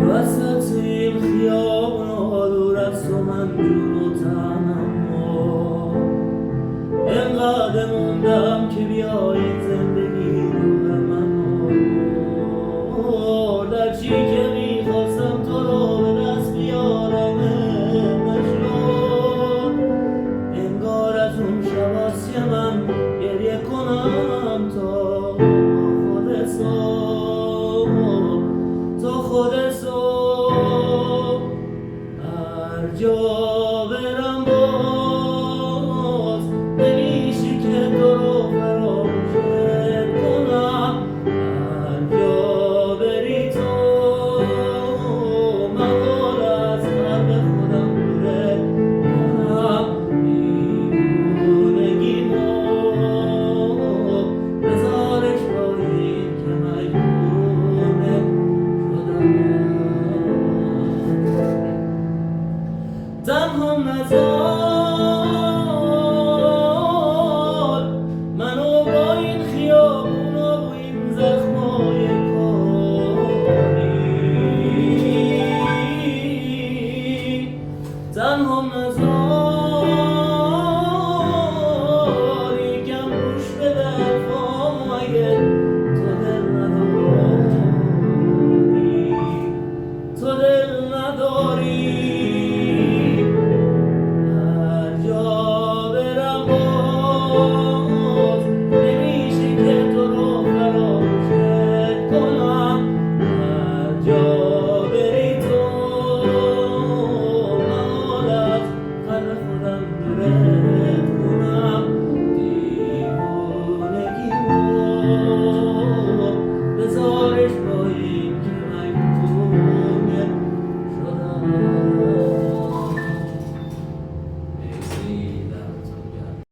وسط این خیابون دور از تو من جون و تنم انقدر موندم که بیای زندگی رو من در چی که میخواستم تو رو به دست بیارم نشد انگار از اون شباست که من گریه کنم تا خود صبح